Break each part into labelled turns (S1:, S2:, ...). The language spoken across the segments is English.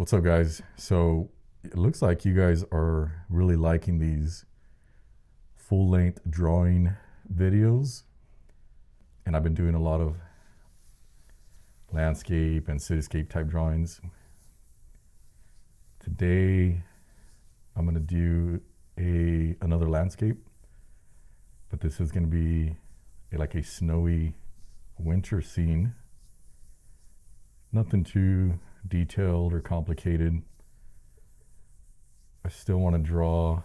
S1: What's up, guys? So it looks like you guys are really liking these full-length drawing videos, and I've been doing a lot of landscape and cityscape type drawings. Today I'm going to do another landscape, but this is going to be like a snowy winter scene. Nothing too detailed or complicated. I still want to draw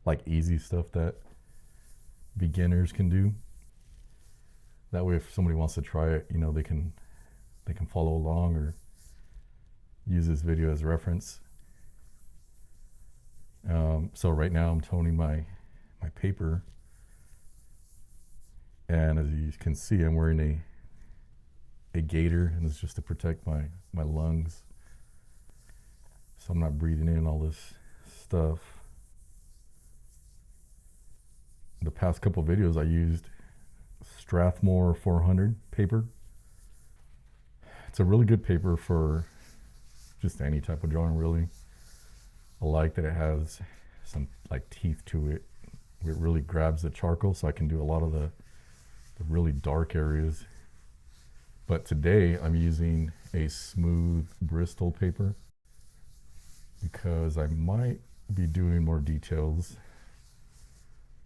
S1: like easy stuff that beginners can do. That way, if somebody wants to try it, you know, they can follow along or use this video as reference. So right now I'm toning my paper, and as you can see, I'm wearing a gaiter, and it's just to protect my lungs, so I'm not breathing in all this stuff. The past couple videos I used Strathmore 400 paper. It's a really good paper for just any type of drawing, really. I like that it has some like teeth to it. It really grabs the charcoal, so I can do a lot of the really dark areas. But today I'm using a smooth Bristol paper because I might be doing more details.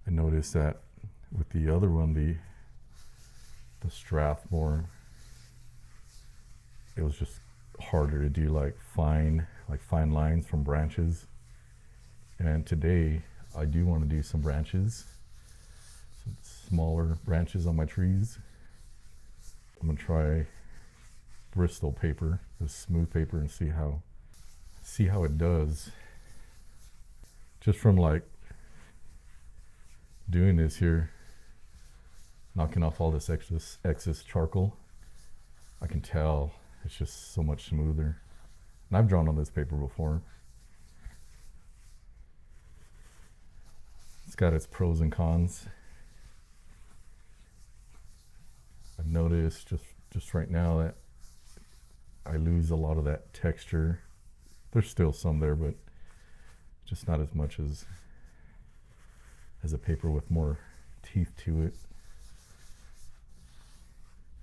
S1: I noticed that with the other one, the Strathmore, it was just harder to do like fine lines from branches. And today I do want to do some branches, some smaller branches on my trees. I'm gonna try Bristol paper, this smooth paper, and see how it does. Just from like doing this here, knocking off all this excess charcoal, I can tell it's just so much smoother. And I've drawn on this paper before. It's got its pros and cons. I've noticed just right now that I lose a lot of that texture. There's still some there, but just not as much as a paper with more teeth to it.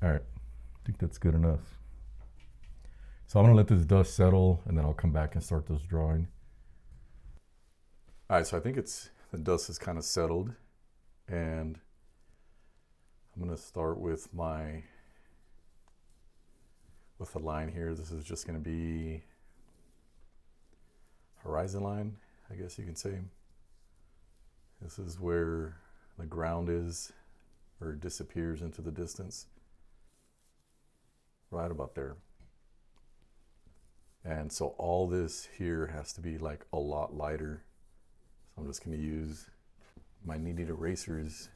S1: All right, I think that's good enough. So I'm gonna let this dust settle, and then I'll come back and start this drawing. All right, so I think the dust is kind of settled, and I'm gonna start with the line here. This is just gonna be horizon line, I guess you can say. This is where the ground is, or disappears into the distance. Right about there. And so all this here has to be like a lot lighter. So I'm just gonna use my kneaded erasers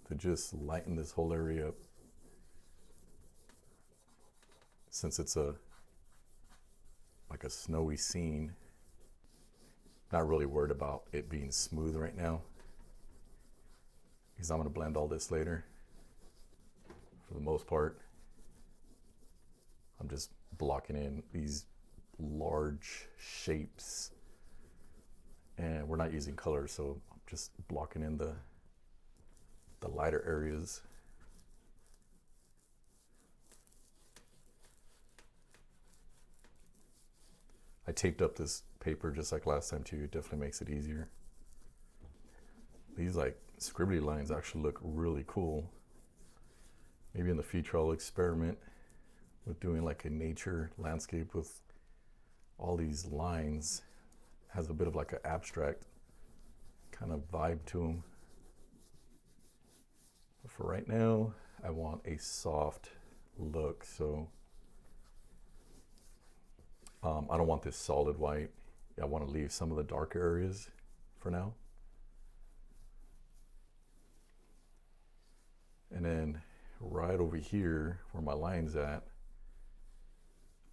S1: to just lighten this whole area up. Since it's like a snowy scene, not really worried about it being smooth right now, because I'm gonna blend all this later. For the most part, I'm just blocking in these large shapes, and we're not using color, so I'm just blocking in the lighter areas. I taped up this paper just like last time too. It definitely makes it easier. These like scribbly lines actually look really cool. Maybe in the future I'll experiment with doing like a nature landscape with all these lines. Has a bit of like an abstract kind of vibe to them. But for right now, I want a soft look, so I don't want this solid white. I want to leave some of the darker areas for now. And then right over here where my line's at,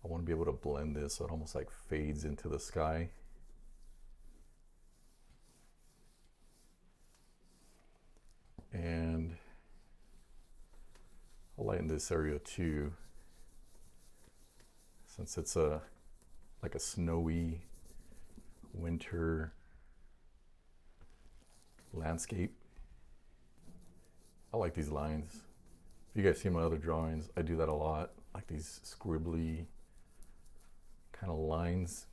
S1: I want to be able to blend this so it almost like fades into the sky. And I'll lighten this area too, since it's a like a snowy winter landscape. I like these lines. If you guys see my other drawings, I do that a lot, like these scribbly kind of lines.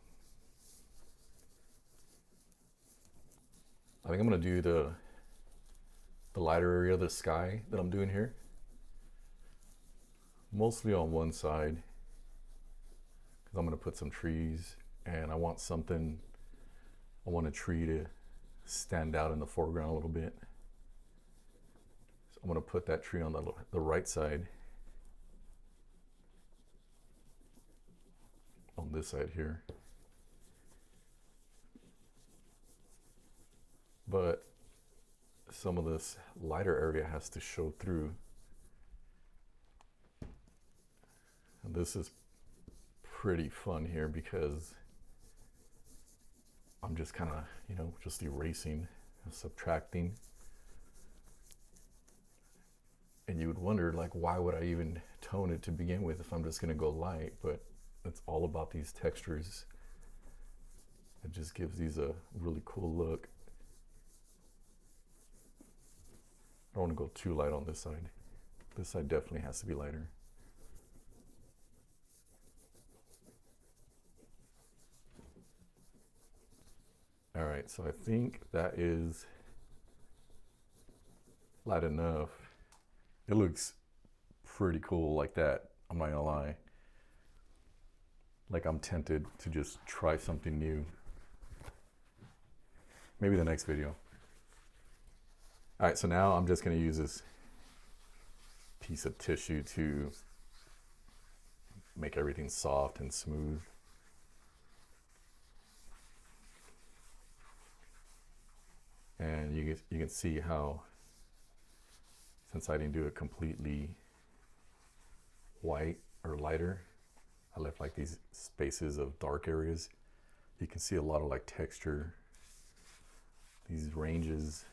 S1: I think I'm gonna do the lighter area of the sky that I'm doing here, mostly on one side, because I'm gonna put some trees, and I want a tree to stand out in the foreground a little bit. So I'm gonna put that tree on the right side, on this side here. But some of this lighter area has to show through. And this is pretty fun here because I'm just kind of, just erasing and subtracting. And you would wonder, like, why would I even tone it to begin with if I'm just going to go light? But it's all about these textures. It just gives these a really cool look. I don't want to go too light on this side. This side definitely has to be lighter. All right, so I think that is light enough. It looks pretty cool like that, I'm not gonna lie. Like, I'm tempted to just try something new. Maybe the next video. All right, so now I'm just gonna use this piece of tissue to make everything soft and smooth. And you can see how, since I didn't do it completely white or lighter, I left like these spaces of dark areas. You can see a lot of like texture, these ranges.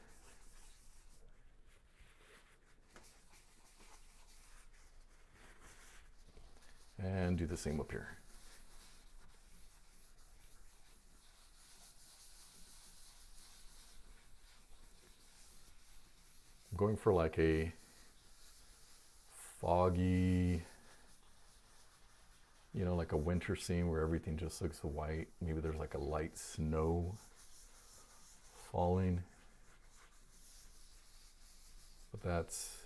S1: And do the same up here. I'm going for like a foggy, like a winter scene where everything just looks white. Maybe there's like a light snow falling. But that's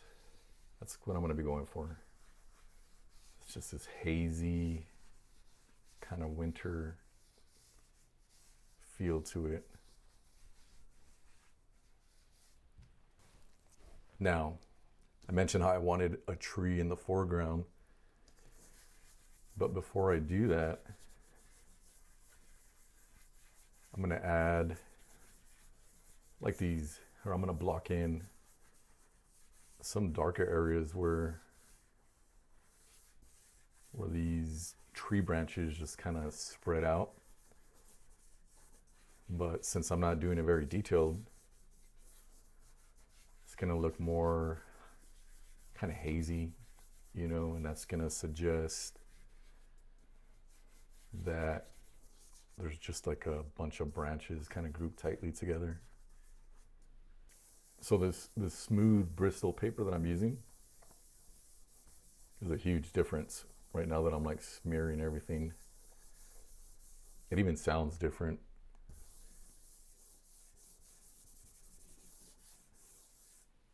S1: what I'm going to be going for. It's just this hazy kind of winter feel to it. Now, I mentioned how I wanted a tree in the foreground, but before I do that, I'm going to add like these, or I'm going to block in some darker areas where these tree branches just kind of spread out. But since I'm not doing it very detailed, it's going to look more kind of hazy, and that's going to suggest that there's just like a bunch of branches kind of grouped tightly together. So this smooth Bristol paper that I'm using is a huge difference right now that I'm like smearing everything. It even sounds different.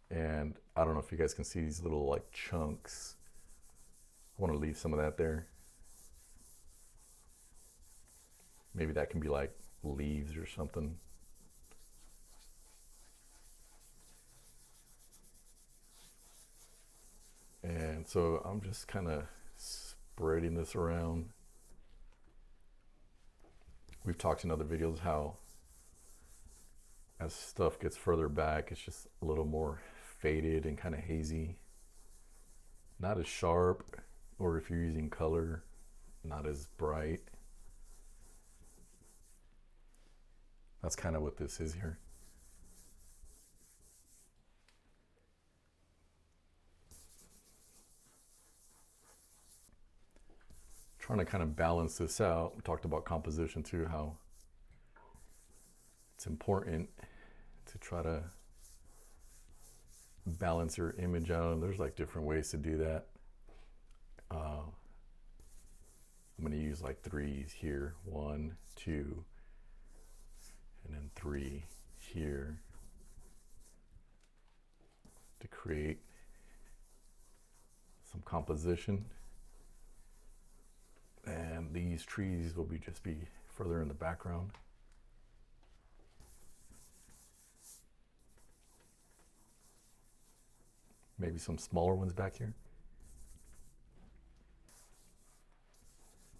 S1: And I don't know if you guys can see these little like chunks. I want to leave some of that there. Maybe that can be like leaves or something. And so I'm just kind of spreading this around. We've talked in other videos how as stuff gets further back, it's just a little more faded and kind of hazy. Not as sharp, or if you're using color, not as bright. That's kind of what this is here. trying to kind of balance this out. We talked about composition too, how it's important to try to balance your image out. And there's like different ways to do that. I'm going to use like 3s here, 1, 2, and then 3 here to create some composition. And these trees will just be further in the background. Maybe some smaller ones back here.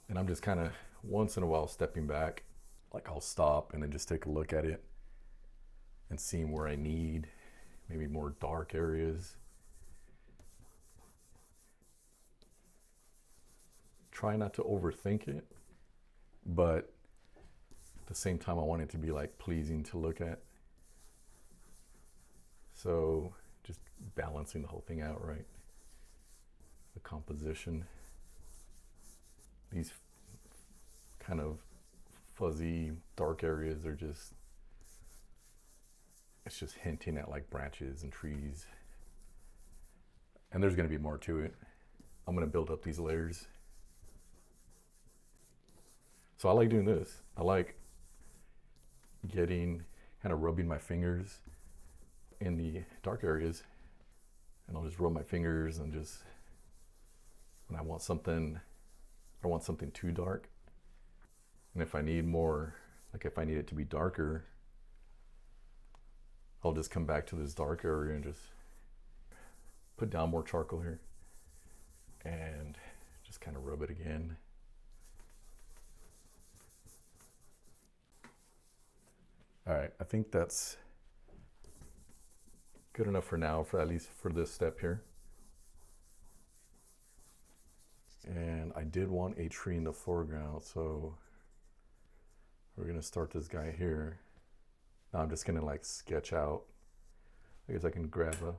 S1: And I'm just kind of once in a while stepping back, like I'll stop and then just take a look at it and seeing where I need maybe more dark areas. Try not to overthink it, but at the same time I want it to be like pleasing to look at. So just balancing the whole thing out, right? The composition. These kind of fuzzy dark areas are just, it's just hinting at like branches and trees. And there's going to be more to it. I'm going to build up these layers. So I like doing this. I like getting, kind of rubbing my fingers in the dark areas, and I'll just rub my fingers and just, when I want something, I don't want something too dark. And if I need more, like if I need it to be darker, I'll just come back to this dark area and just put down more charcoal here and just kind of rub it again. All right, I think that's good enough for now, for at least for this step here. And I did want a tree in the foreground, so we're gonna start this guy here. Now I'm just gonna like sketch out. I guess I can grab a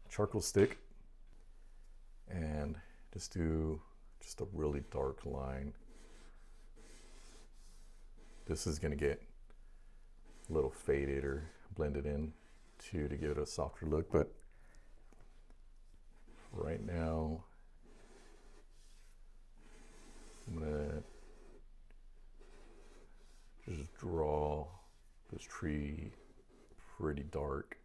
S1: charcoal stick and just do just a really dark line. This is gonna get a little faded or blended in to give it a softer look, but right now I'm gonna just draw this tree pretty dark.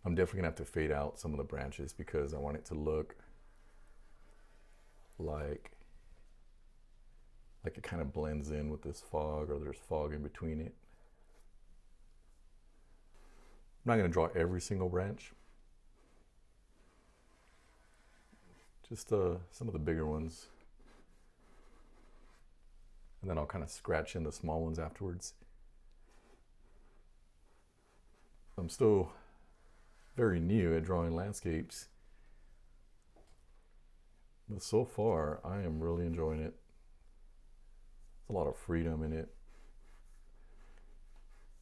S1: I'm definitely gonna have to fade out some of the branches because I want it to look like it kind of blends in with this fog, or there's fog in between it. I'm not going to draw every single branch, just some of the bigger ones, and then I'll kind of scratch in the small ones afterwards. I'm still very new at drawing landscapes, but so far I am really enjoying it. There's a lot of freedom in it.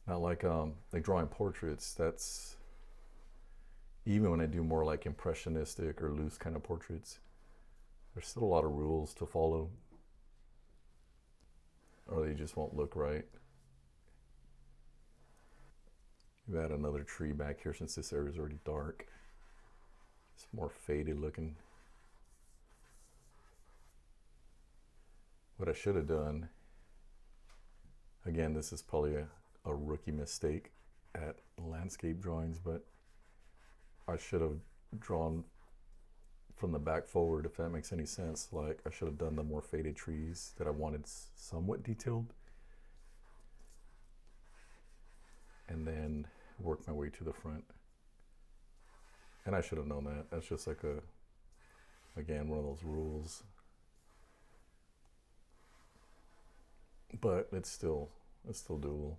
S1: Not like drawing portraits. That's, even when I do more like impressionistic or loose kind of portraits, there's still a lot of rules to follow, or they just won't look right. Maybe add another tree back here since this area is already dark. It's more faded looking. What I should have done, again, this is probably a rookie mistake at landscape drawings, but I should have drawn from the back forward, if that makes any sense. Like I should have done the more faded trees that I wanted somewhat detailed, and then work my way to the front. And I should have known that. That's just like again, one of those rules. But it's still doable.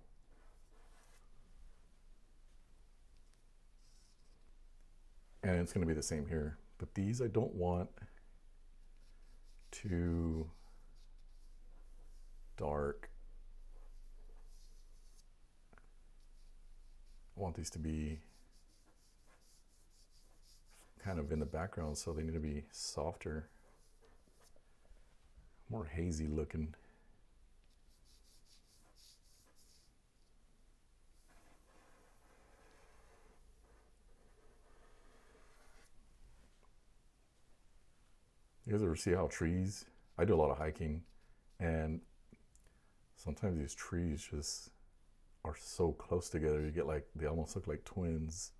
S1: And it's going to be the same here. But these I don't want too dark. want these to be kind of in the background, so they need to be softer, more hazy looking. You guys ever see how trees, I do a lot of hiking, and sometimes these trees just are so close together, you get like, they almost look like twins.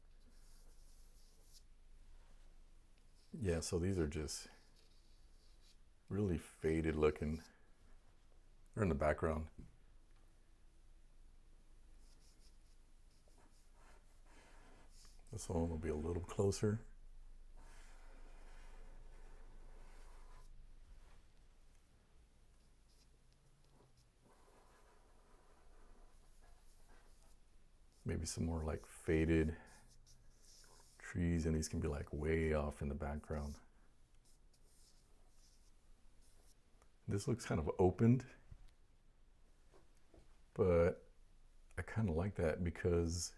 S1: Yeah, so these are just really faded looking. They're in the background. This one will be a little closer. Maybe some more like faded trees, and these can be like way off in the background. This looks kind of opened, but I kind of like that because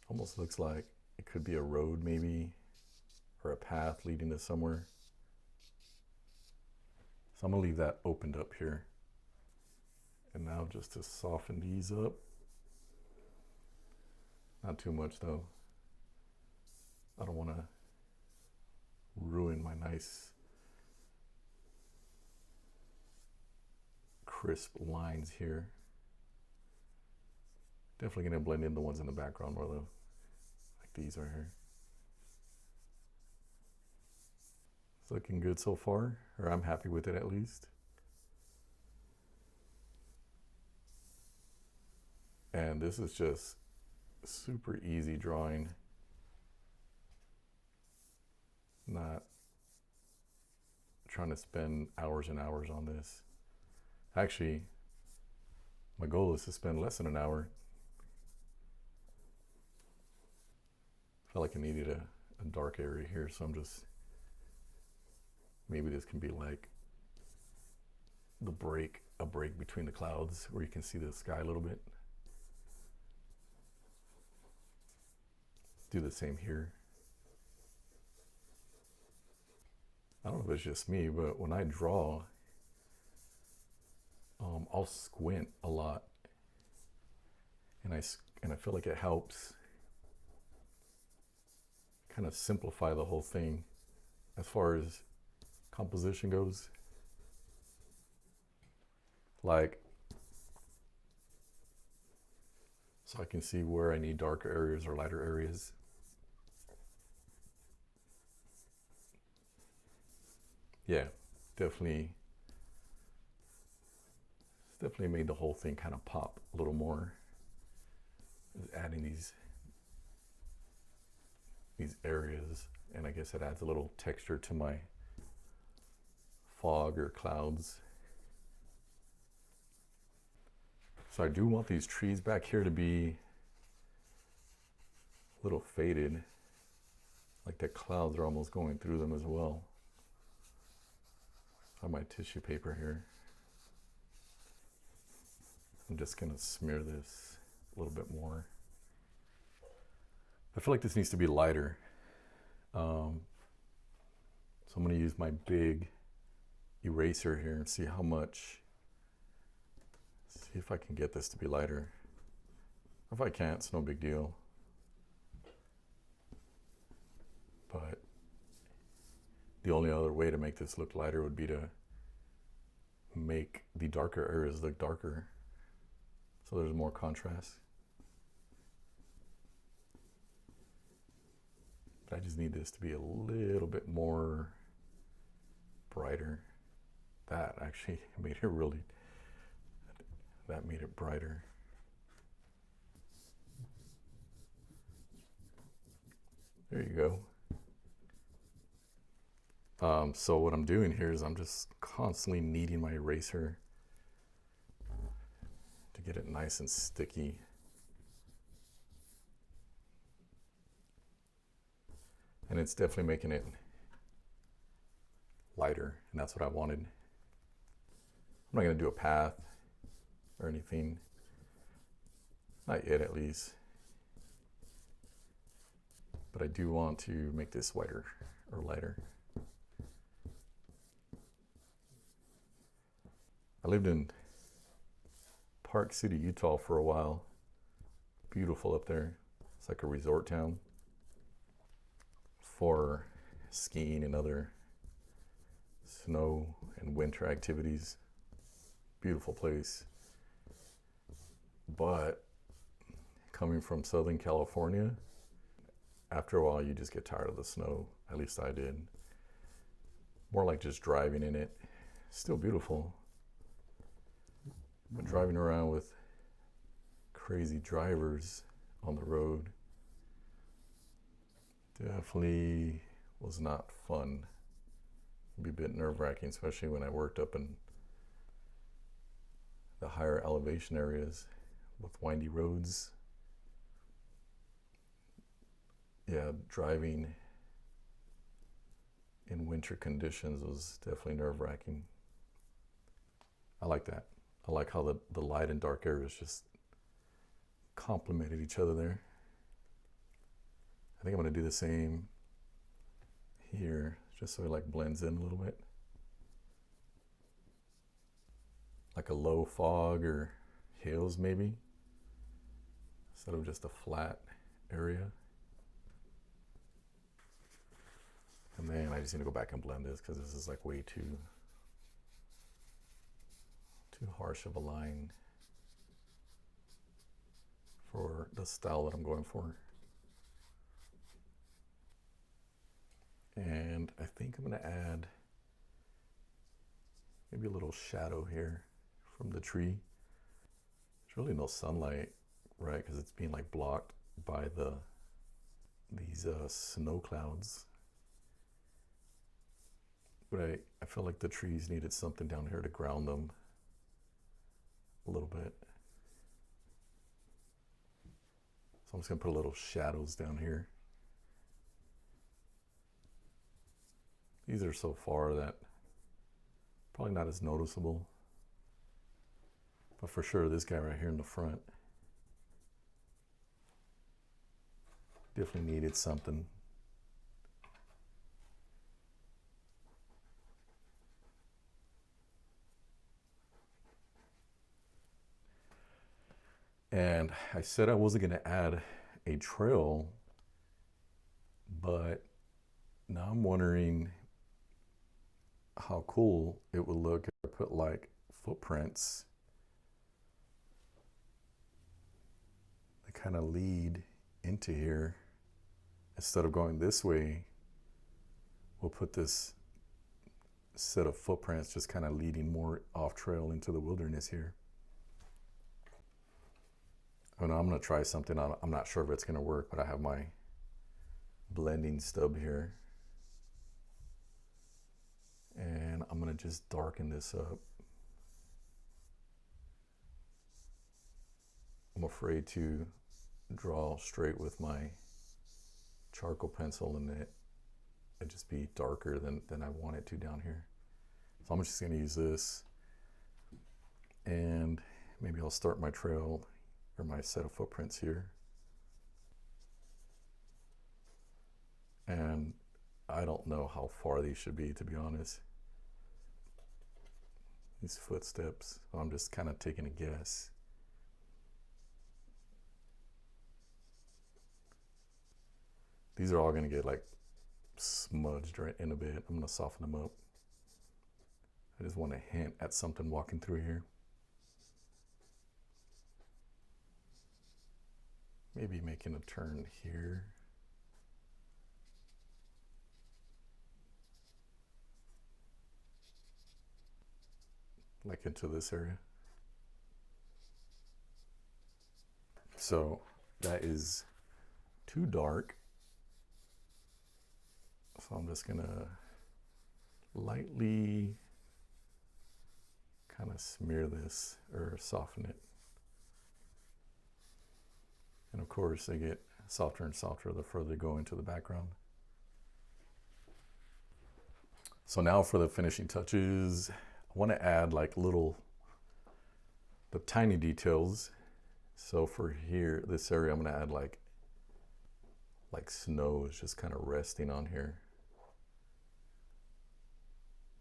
S1: it almost looks like it could be a road maybe, or a path leading to somewhere. So I'm gonna leave that opened up here. And now just to soften these up. Not too much though. I don't want to ruin my nice crisp lines here. Definitely going to blend in the ones in the background more though, like these right here. It's looking good so far, or I'm happy with it at least. And this is just super easy drawing. Not trying to spend hours and hours on this. Actually, my goal is to spend less than an hour. I felt like I needed a dark area here, so I'm just, maybe this can be like a break between the clouds where you can see the sky a little bit. Do the same here. I don't know if it's just me, but when I draw, I'll squint a lot, and I feel like it helps kind of simplify the whole thing as far as composition goes. Like, so I can see where I need darker areas or lighter areas. Yeah, definitely made the whole thing kind of pop a little more. Just adding these areas, and I guess it adds a little texture to my fog or clouds. So I do want these trees back here to be a little faded, like the clouds are almost going through them as well. I have my tissue paper here. I'm just gonna smear this a little bit more. I feel like this needs to be lighter. So I'm gonna use my big eraser here and see how much, see if I can get this to be lighter. If I can't, it's no big deal. But the only other way to make this look lighter would be to make the darker areas look darker, so there's more contrast. But I just need this to be a little bit more brighter. That actually made it really, that made it brighter. There you go. So what I'm doing here is I'm just constantly kneading my eraser to get it nice and sticky. And it's definitely making it lighter, and that's what I wanted. I'm not gonna do a path or anything. Not yet, at least. But I do want to make this whiter or lighter. I lived in Park City, Utah for a while. Beautiful up there. It's like a resort town for skiing and other snow and winter activities. Beautiful place. But coming from Southern California, after a while you just get tired of the snow. At least I did. More like just driving in it. Still beautiful. But driving around with crazy drivers on the road definitely was not fun. It'd be a bit nerve-wracking, especially when I worked up in the higher elevation areas with windy roads. Yeah, driving in winter conditions was definitely nerve-wracking. I like that. I like how the light and dark areas just complemented each other there. I think I'm gonna do the same here, just so it like blends in a little bit. Like a low fog or hails maybe, instead of just a flat area. And then I just need to go back and blend this because this is like way too harsh of a line for the style that I'm going for. And I think I'm gonna add maybe a little shadow here from the tree. There's really no sunlight, right? Because it's being like blocked by these snow clouds. But I felt like the trees needed something down here to ground them a little bit. So I'm just gonna put a little shadows down here. These are so far that probably not as noticeable. But for sure, this guy right here in the front definitely needed something. And I said I wasn't going to add a trail, but now I'm wondering how cool it would look if I put like footprints that kind of lead into here. Instead of going this way, we'll put this set of footprints just kind of leading more off trail into the wilderness here. Oh no, I'm going to try something. I'm not sure if it's going to work, but I have my blending stub here. And I'm going to just darken this up. I'm afraid to draw straight with my charcoal pencil and it just be darker than I want it to down here. So I'm just going to use this. And maybe I'll start my trail or my set of footprints here. And I don't know how far these should be, to be honest. These footsteps, I'm just kind of taking a guess. These are all going to get like smudged right in a bit. I'm going to soften them up. I just want to hint at something walking through here. Maybe making a turn here. Like into this area. So that is too dark. So I'm just gonna lightly kind of smear this or soften it. And of course they get softer and softer the further they go into the background. So now for the finishing touches, I want to add like the tiny details. So for here, this area, I'm gonna add like snow is just kind of resting on here.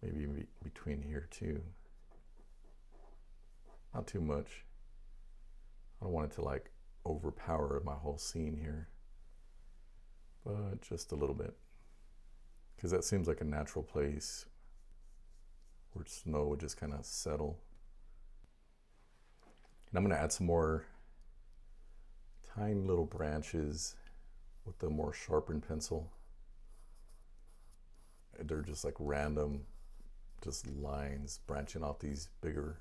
S1: Maybe between here too. Not too much. I don't want it to like overpower my whole scene here, but just a little bit. Because that seems like a natural place where snow would just kind of settle. And I'm gonna add some more tiny little branches with the more sharpened pencil. They're just like random, just lines branching off these bigger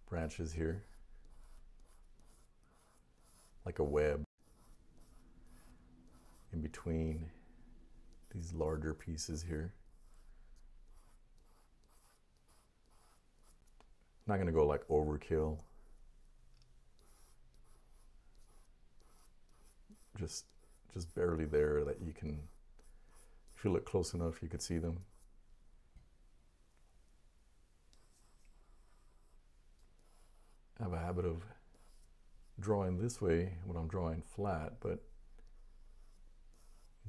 S1: branches here. Like a web in between these larger pieces here. I'm not gonna go like overkill. Just barely there that you can, if you look close enough, you could see them. I have a habit of drawing this way when I'm drawing flat, but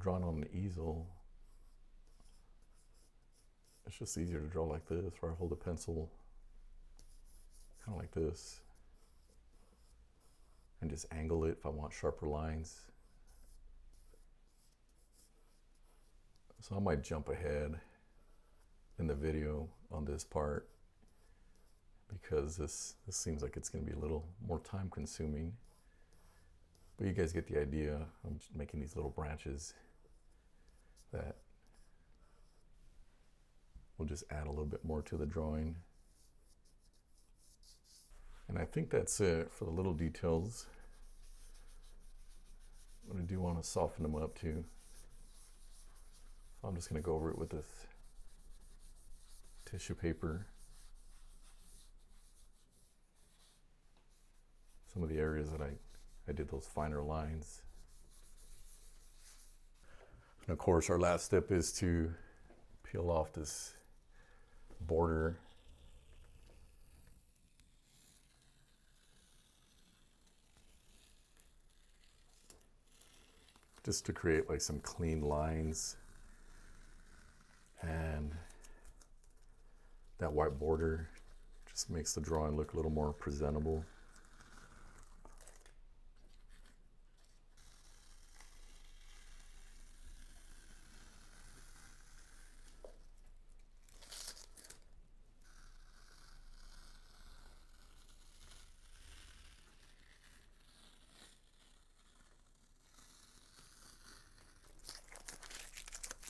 S1: drawing on the easel, it's just easier to draw like this, where I hold the pencil kind of like this and just angle it if I want sharper lines. So I might jump ahead in the video on this part because this seems like it's going to be a little more time consuming. But you guys get the idea. I'm just making these little branches that will just add a little bit more to the drawing. And I think that's it for the little details. But I do want to soften them up too. So I'm just going to go over it with this tissue paper. Some of the areas that I did those finer lines. And of course, our last step is to peel off this border. Just to create like some clean lines. And that white border just makes the drawing look a little more presentable.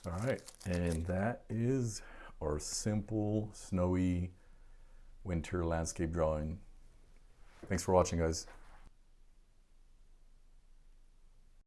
S1: All right, and that is our simple, snowy winter landscape drawing. Thanks for watching, guys.